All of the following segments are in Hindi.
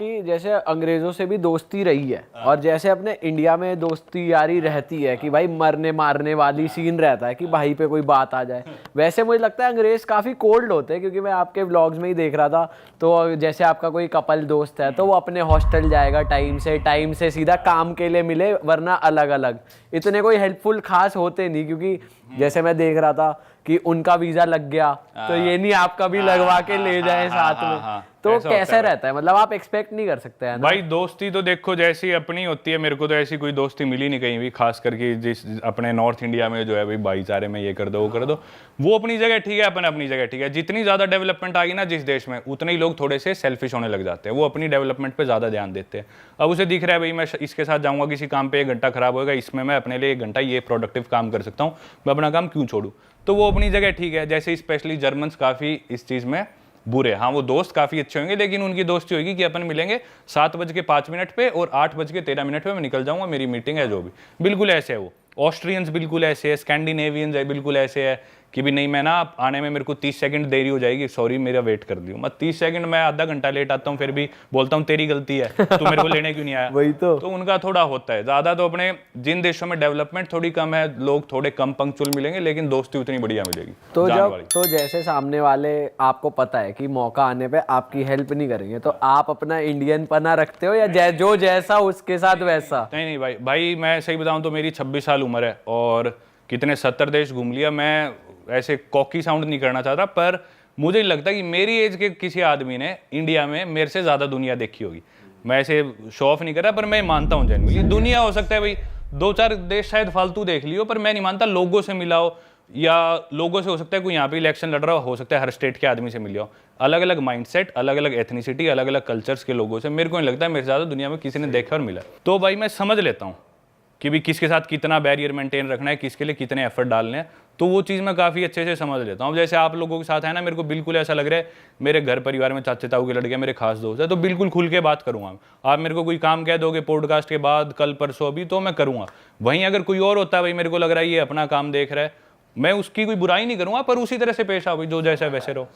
आपकी जैसे अंग्रेजों से भी दोस्ती रही है और जैसे अपने इंडिया में दोस्ती यारी रहती है कि भाई मरने मारने वाली सीन रहता है कि भाई पे कोई बात आ जाए, वैसे मुझे लगता है अंग्रेज काफ़ी कोल्ड होते हैं, क्योंकि मैं आपके व्लॉग्स में ही देख रहा था। तो जैसे आपका कोई कपल दोस्त है तो वो अपने हॉस्टल जाएगा टाइम से सीधा काम के लिए मिले, वरना अलग अलग। इतने कोई हेल्पफुल खास होते नहीं, क्योंकि जैसे मैं देख रहा था कि उनका वीजा लग गया तो ये नहीं आपका भी लगवा के ले जाए साथ में। तो कैसे रहता है, मतलब आप एक्सपेक्ट नहीं कर सकते हैं ना भाई। दोस्ती तो देखो जैसी अपनी होती है, मेरे को तो ऐसी कोई दोस्ती मिली नहीं कहीं भी, खास करके जिस अपने नॉर्थ इंडिया में जो है भाई भाईचारे में ये कर दो वो कर दो, वो अपनी जगह ठीक है, अपन अपनी जगह ठीक है। जितनी ज्यादा डेवलपमेंट आ गई ना जिस देश में, उतने ही लोग थोड़े से सेल्फिश होने लग जाते हैं, वो अपनी डेवलपमेंट पे ज्यादा ध्यान देते हैं। अब उसे दिख रहा है भाई मैं इसके साथ जाऊंगा किसी काम पे 1 घंटा खराब होगा, इसमें मैं अपने लिए 1 घंटा ये प्रोडक्टिव काम कर सकता हूँ, मैं अपना काम क्यों छोड़ू। तो वो अपनी जगह ठीक है। जैसे स्पेशली जर्मन्स काफी इस चीज में बुरे, हाँ वो दोस्त काफी अच्छे होंगे, लेकिन उनकी दोस्ती होगी कि अपन मिलेंगे 7:05 पे और 8:13 पे मैं निकल जाऊंगा, मेरी मीटिंग है जो भी। बिल्कुल ऐसे है वो। ऑस्ट्रियंस बिल्कुल ऐसे है, स्कैंडिनेवियंस है बिल्कुल ऐसे है कि भी नहीं मैं ना आने में मेरे को 30 सेकंड देरी हो जाएगी, सॉरी मेरा वेट कर दियो। मैं 30 सेकंड मैं आधा घंटा लेट आता हूँ, फिर भी बोलता हूँ तेरी गलती है, तू मेरे को लेने क्यों नहीं आया। वही तो उनका थोड़ा होता है ज्यादा। तो अपने जिन देशों में डेवलपमेंट थोड़ी कम है, लोग थोड़े कम पंक्चुअल मिलेंगे, लेकिन दोस्ती उतनी बढ़िया मिलेगी। तो जैसे सामने वाले आपको पता है कि मौका आने पे आपकी हेल्प नहीं करेंगे, तो आप अपना इंडियन पना रखते हो या जो जैसा उसके साथ वैसा? नहीं भाई मैं सही बताऊं तो मेरी 26 साल उम्र है और कितने 70 देश घूम लिया। मैं ऐसे कॉकी साउंड नहीं करना चाहता, पर मुझे नहीं लगता कि मेरी एज के किसी आदमी ने इंडिया में मेरे से ज्यादा दुनिया देखी होगी। मैं ऐसे शो ऑफ नहीं कर रहा, पर मैं मानता हूँ जनरली दुनिया हो सकता है भाई 2-4 देश शायद फालतू देख लियो, पर मैं नहीं मानता लोगों से मिला हो, या लोगों से हो सकता है कोई यहाँ पे इलेक्शन लड़ रहा हो सकता है हर स्टेट के आदमी से मिले हो। अलग अलग माइंडसेट, अलग अलग एथनिसिटी, अलग अलग कल्चर्स के लोगों से मेरे को नहीं लगता है मेरे से ज़्यादा दुनिया में किसी ने देखा और मिला। तो भाई मैं समझ लेता हूँ कि भी किसके साथ कितना बैरियर मेंटेन रखना है, किसके लिए कितने एफर्ट डालने हैं, तो वो चीज़ मैं काफ़ी अच्छे से समझ लेता हूँ। जैसे आप लोगों के साथ है ना, मेरे को बिल्कुल ऐसा लग रहा है मेरे घर परिवार में चाचे ताऊ के लड़के मेरे खास दोस्त है, तो बिल्कुल खुल के बात करूँगा। आप मेरे को कोई काम कह दोगे पॉडकास्ट के बाद, कल परसों अभी, तो मैं करूँगा। वहीं अगर कोई और होता है भाई मेरे को लग रहा है ये अपना काम देख रहा है, मैं उसकी कोई बुराई नहीं करूंगा, पर उसी तरह से पेश आओ, जो जैसा वैसे रहो।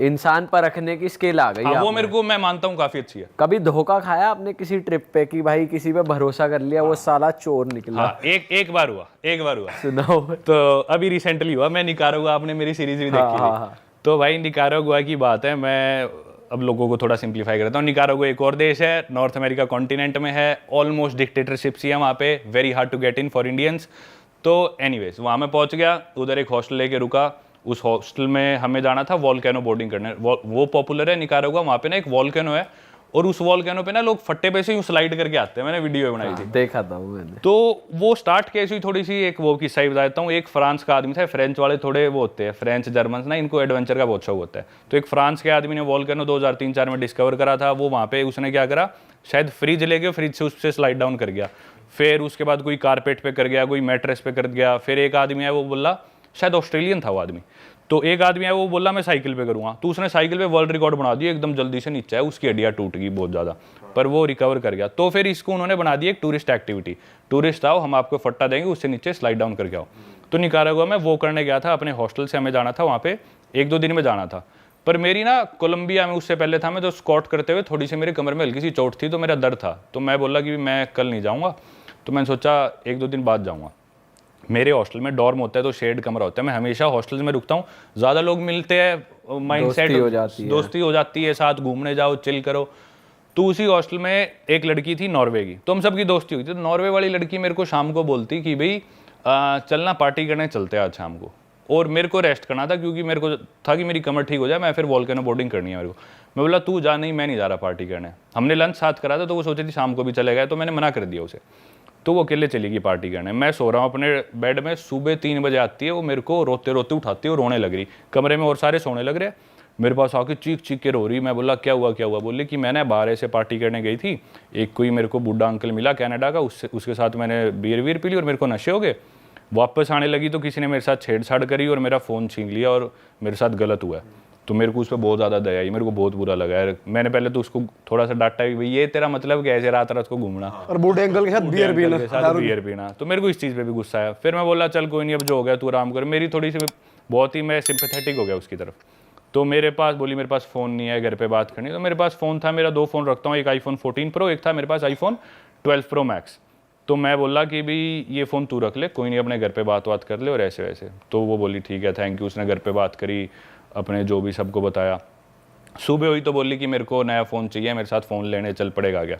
इंसान पर रखने की स्किल आ गई। हाँ, वो मेरे को मैं मानता हूँ काफी अच्छी है। कभी धोखा खाया आपने किसी ट्रिप पे कि भाई किसी पे भरोसा कर लिया, वो साला चोर निकला? हाँ, एक बार हुआ। सुनाओ। तो अभी रिसेंटली हुआ, मैं निकारागुआ, आपने मेरी सीरीज भी देखी थी। तो भाई निकारागुआ की बात है, मैं अब लोगों को थोड़ा सिंप्लीफाई करता हूँ। निकारागुआ एक और देश है, नॉर्थ अमेरिका कॉन्टिनेंट में है, ऑलमोस्ट डिक्टेटरशिप सी है वहाँ पे, very hard to get in for Indians. तो एनीवेज वहाँ मैं पहुँच गया, उधर एक हॉस्टल लेके रुका। उस हॉस्टल में हमें जाना था वॉल्केनो बोर्डिंग करने। वो पॉपुलर है निकारागुआ, वहाँ पे ना एक वॉल्केनो है, और उस वॉल्केनो पे ना लोग फट्टे पे से यूँ स्लाइड करके आते हैं। मैंने वीडियो बनाई थी, देखा था मैंने। तो वो स्टार्ट कैसे हुई, थोड़ी सी एक वो किस्सा ही बताता हूँ। एक फ्रांस का आदमी था, फ्रेंच वाले थोड़े वो होते हैं, फ्रेंच जर्मन ना, इनको एडवेंचर का बहुत शौक होता है। तो एक फ्रांस के आदमी ने वॉल्केनो 2003-4 में डिस्कवर करा था। वो वहाँ पे उसने क्या करा, शायद फ्रिज लेके फ्रिज से उससे स्लाइड डाउन कर गया, फिर उसके बाद कोई कारपेट पे कर गया, कोई मैट्रेस पे कर गया। फिर एक आदमी है वो बोला, शायद ऑस्ट्रेलियन था वो आदमी, तो एक आदमी है वो बोला मैं साइकिल पे करूँगा, तो उसने साइकिल पे वर्ल्ड रिकॉर्ड बना दिया, एकदम जल्दी से नीचे है, उसकी हड्डियाँ टूट गई बहुत ज़्यादा, पर वो रिकवर कर गया। तो फिर इसको उन्होंने बना दी एक टूरिस्ट एक्टिविटी, टूरिस्ट आओ हम आपको फट्टा देंगे, उससे नीचे स्लाइड डाउन करके आओ। तो निकारागुआ में वो करने गया था, अपने हॉस्टल से हमें जाना था वहाँ पे, 1-2 दिन में जाना था। पर मेरी ना कोलंबिया में उससे पहले था मैं, तो स्कॉट करते हुए थोड़ी सी मेरे कमर में हल्की सी चोट थी, तो मेरा दर्द था। तो मैं बोला कि मैं कल नहीं जाऊँगा, तो मैंने सोचा 1-2 दिन बाद जाऊँगा। मेरे हॉस्टल में डॉर्म होता है, तो शेड कमरा होता है, मैं हमेशा हॉस्टल में रुकता हूँ। ज़्यादा लोग मिलते हैं, माइंडसेट दोस्ती हो जाती है, साथ घूमने जाओ, चिल करो। तो उसी हॉस्टल में एक लड़की थी नॉर्वे की, तो हम सबकी दोस्ती हुई थी। तो नॉर्वे वाली लड़की मेरे को शाम को बोलती कि भाई चलना पार्टी करने चलते हैं आज शाम को, और मेरे को रेस्ट करना था क्योंकि मेरे को था कि मेरी कमर ठीक हो जाए, मैं फिर वॉल्केनो बोर्डिंग करनी है मेरे को। मैं बोला तू जा, नहीं मैं नहीं जा रहा पार्टी करने। हमने लंच साथ करा था, तो वो सोची थी शाम को भी चले गए, तो मैंने मना कर दिया उसे। तो वो अकेले चली गई पार्टी करने। मैं सो रहा हूँ अपने बेड में, सुबह 3 बजे आती है वो, मेरे को रोते रोते उठाती है और रोने लग रही। कमरे में और सारे सोने लग रहे, मेरे पास आके चीख चीख के रो रही। मैं बोला क्या हुआ? बोली कि मैंने बाहर ऐसे पार्टी करने गई थी, एक कोई मेरे को बूढ़ा अंकल मिला कनाडा का, उसके साथ मैंने बियर पी ली और मेरे को नशे हो गए। वापस आने लगी तो किसी ने मेरे साथ छेड़छाड़ करी और मेरा फ़ोन छीन लिया और मेरे साथ गलत हुआ है। तो मेरे को उस पर बहुत ज़्यादा दया आई, मेरे को बहुत बुरा लगा यार। मैंने पहले तो उसको थोड़ा सा डांटा कि भाई ये तेरा मतलब क्या, ऐसे रात को घूमना और बूढ़े अंकल के साथ बियर पीना। तो मेरे को इस चीज़ पे भी गुस्सा आया। फिर मैं बोला चल कोई नहीं, अब जो हो गया तू आराम कर। मेरी थोड़ी सी बहुत ही मैं सिंपैथेटिक हो गया उसकी तरफ। तो मेरे पास बोली मेरे पास फ़ोन नहीं है घर पे बात करनी, तो मेरे पास फ़ोन था, मेरा 2 फ़ोन रखता हूँ, एक iPhone 14 Pro, एक था मेरे पास iPhone 12 Pro Max। तो मैं बोला कि भाई ये फ़ोन तू रख ले, कोई नहीं अपने घर पे बात कर ले और ऐसे वैसे। तो वो बोली ठीक है थैंक यू, उसने घर पे बात करी, अपने जो भी सबको बताया। सुबह हुई तो बोली कि मेरे को नया फ़ोन चाहिए, मेरे साथ फ़ोन लेने चल पड़ेगा क्या।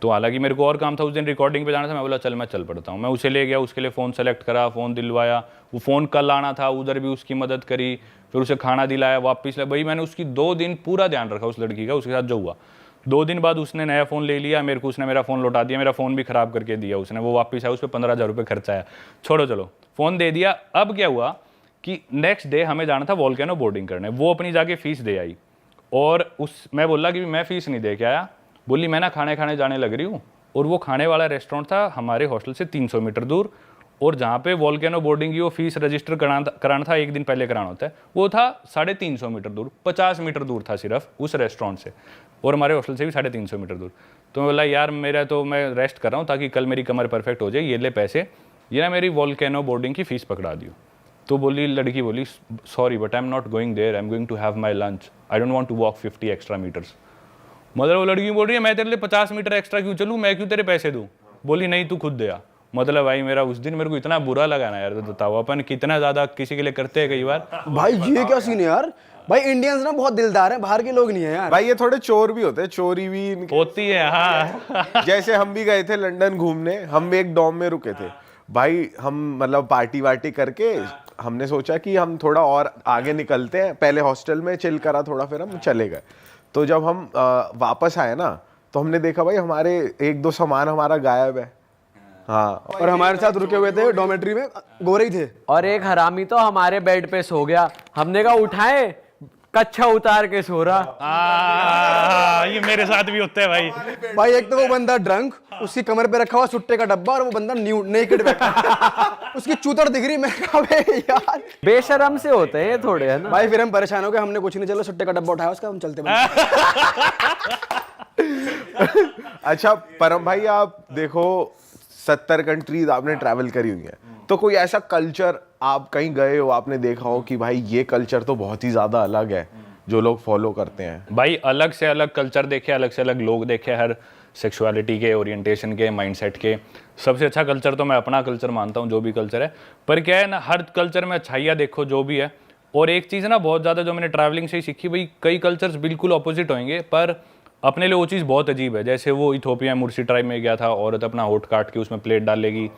तो हालांकि मेरे को और काम था, उस दिन रिकॉर्डिंग पे जाना था, मैं बोला चल मैं चल पड़ता हूँ। मैं उसे ले गया, उसके लिए फ़ोन सेलेक्ट करा, फ़ोन दिलवाया, वो फ़ोन कल आना था, उधर भी उसकी मदद करी, फिर उसे खाना दिलाया, वापस भाई मैंने उसकी 2 दिन पूरा ध्यान रखा उस लड़की का, उसके साथ जो हुआ। 2 दिन बाद उसने नया फ़ोन ले लिया मेरे को, उसने मेरा फ़ोन लौटा दिया, मेरा फ़ोन भी ख़राब करके दिया उसने, वो वापस आया, उस पर 15,000 रुपये खर्चा आया। छोड़ो चलो, फ़ोन दे दिया। अब क्या हुआ कि नेक्स्ट डे हमें जाना था वोल्केनो बोर्डिंग करने, वो अपनी जाके फ़ीस दे आई, और मैं बोला कि मैं फ़ीस नहीं दे के आया। बोली मैं ना खाने जाने लग रही हूँ, और वो खाने वाला रेस्टोरेंट था हमारे हॉस्टल से 300 मीटर दूर, और जहाँ पे वोल्केनो बोर्डिंग की वो फीस रजिस्टर कराना था, एक दिन पहले कराना होता है, वो था 350 मीटर दूर, 50 मीटर दूर था सिर्फ उस रेस्टोरेंट से, और हमारे हॉस्टल से भी 350 मीटर दूर। तो मैं बोला यार मेरा तो मैं रेस्ट कर रहा हूँ ताकि कल मेरी कमर परफेक्ट हो जाए, ये ले पैसे, ये ना मेरी वोल्केनो बोर्डिंग की फ़ीस पकड़ा दियो। तो लड़की बोली sorry but I am not going there, I am going to have my lunch, I don't want to walk 50 extra meters. मतलब वो लड़की बोल रही है मैं तेरे लिए 50 मीटर एक्स्ट्रा क्यों चलूँ, मैं क्यों तेरे पैसे दूँ। बोली नहीं तू खुद दे आ। मतलब भाई मेरा उस दिन मेरे को इतना बुरा लगा ना यार, तो बताओ अपन कितना ज़्यादा किसी के लिए करते हैं कई बार। भाई ये क्या सीन है यार, भाई इंडियंस ना बहुत दिलदार हैं, बाहर के लोग नहीं है यार। भाई ये थोड़े चोर भी होते हैं, चोरी भी होती है हाँ। जैसे हम भी गए थे लंदन घूमने, हम भी एक डॉम में रुके थे भाई, हम मतलब पार्टी वार्टी करके हमने सोचा कि हम थोड़ा और आगे निकलते हैं, पहले हॉस्टल में चिल करा थोड़ा, फिर हम चले गए। तो जब हम वापस आए ना, तो हमने देखा भाई हमारे 1-2 सामान हमारा गायब है। हाँ, और हमारे साथ रुके हुए थे डॉर्मेट्री में, गोरे ही थे। और एक हरामी तो हमारे बेड पे सो गया, हमने कहा उठाए, कच्छा उतार के सो रहा। ये मेरे साथ भी होता है भाई। भाई एक तो वो बंदा ड्रंक, उसकी कमर पे रखा हुआ सुट्टे का डब्बा, और वो बंदा नेकेड बैठा उसकी चूतर दिख रही। मैं कहा बे यार बेशरम से होते हैं ये थोड़े, है ना। भाई फिर हम परेशान हो गए, हमने कुछ नहीं, चलो सुट्टे का डब्बा उठाया उसका, हम चलते अच्छा परम भाई आप देखो 70 कंट्रीज आपने ट्रैवल करी हुई है, तो कोई ऐसा कल्चर आप कहीं गए हो, आपने देखा हो कि भाई ये कल्चर तो बहुत ही ज्यादा अलग है जो लोग फॉलो करते हैं। भाई अलग से अलग कल्चर देखे, अलग से अलग लोग देखे, हर सेक्सुअलिटी के, ओरिएंटेशन के, माइंडसेट के। सबसे अच्छा कल्चर तो मैं अपना कल्चर मानता हूँ, जो भी कल्चर है। पर क्या है ना, हर कल्चर में अच्छाइयाँ देखो जो भी है। और एक चीज़ ना बहुत ज़्यादा जो मैंने ट्रैवलिंग से ही सीखी, भाई कई कल्चर्स बिल्कुल अपोजिट होंगे पर अपने लिए वो चीज़ बहुत अजीब है। जैसे वो इथोपिया मुर्सी ट्राइब में गया था, औरत अपना होठ काट के उसमें प्लेट डाल लेगी,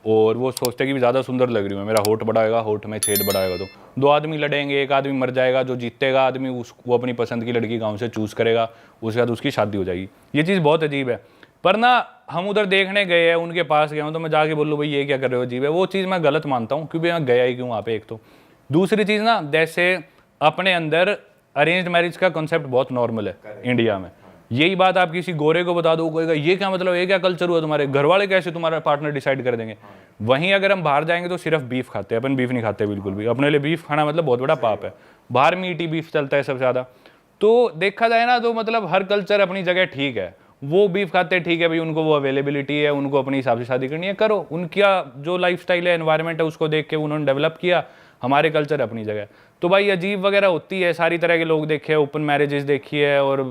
और वो सोचते कि भी ज़्यादा सुंदर लग रही हूँ, मेरा होठ बड़ा होगा, होठ में छेद बड़ा होगा। तो 2 आदमी लड़ेंगे, एक आदमी मर जाएगा, जो जीतेगा आदमी वो अपनी पसंद की लड़की गांव से चूज़ करेगा, उसके बाद उसकी शादी हो जाएगी। ये चीज़ बहुत अजीब है। पर ना हम उधर देखने गए हैं, उनके पास गए हूँ, तो मैं जाके बोलूँ भाई ये क्या कर रहे हो, अजीब है। वो चीज़ मैं गलत मानता हूँ, क्योंकि मैं गया ही क्यों वहाँ पे। एक तो दूसरी चीज़ ना, जैसे अपने अंदर अरेंज्ड मैरिज का कॉन्सेप्ट बहुत नॉर्मल है इंडिया में। यही बात आप किसी गोरे को बता दो, कोई ये क्या मतलब, ये क्या कल्चर हुआ तुम्हारे, घर वाले कैसे तुम्हारा पार्टनर डिसाइड कर देंगे। वहीं अगर हम बाहर जाएंगे तो सिर्फ बीफ खाते हैं, अपन बीफ नहीं खाते बिल्कुल भी। अपने लिए बीफ खाना मतलब बहुत बड़ा पाप है। बाहर मीट ही बीफ चलता है सबसे ज़्यादा। तो देखा जाए ना तो मतलब हर कल्चर अपनी जगह ठीक है। वो बीफ खाते हैं ठीक है भाई, उनको वो अवेलेबिलिटी है, उनको अपने हिसाब से शादी करनी है, करो। उनका जो लाइफस्टाइल है, एनवायरनमेंट है, उसको देख के उन्होंने डेवलप किया। हमारे कल्चर अपनी जगह। तो भाई अजीब वगैरह होती है, सारी तरह के लोग देखे, ओपन मैरिजेस देखी है, और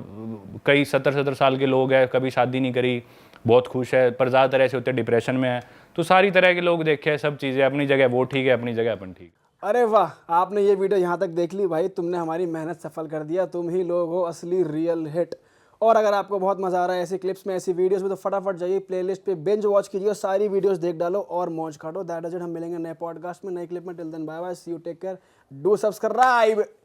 कई 70-70 साल के लोग हैं, कभी शादी नहीं करी, बहुत खुश है, पर ज़्यादातर ऐसे होते हैं डिप्रेशन में है। तो सारी तरह के लोग देखे हैं, सब चीज़ें अपनी जगह वो ठीक है, अपनी जगह अपन ठीक। अरे वाह, आपने ये वीडियो यहाँ तक देख ली भाई, तुमने हमारी मेहनत सफल कर दिया। तुम ही लोग हो असली रियल हिट। और अगर आपको बहुत मजा आ रहा है ऐसी क्लिप्स में, ऐसी वीडियोस में, तो फटाफट जाइए प्लेलिस्ट पे बिंज वॉच कीजिए, सारी वीडियोस देख डालो और मौज काटो। That is it. हम मिलेंगे नए पॉडकास्ट में, नए क्लिप में। Till then bye bye, see you, take care, do subscribe.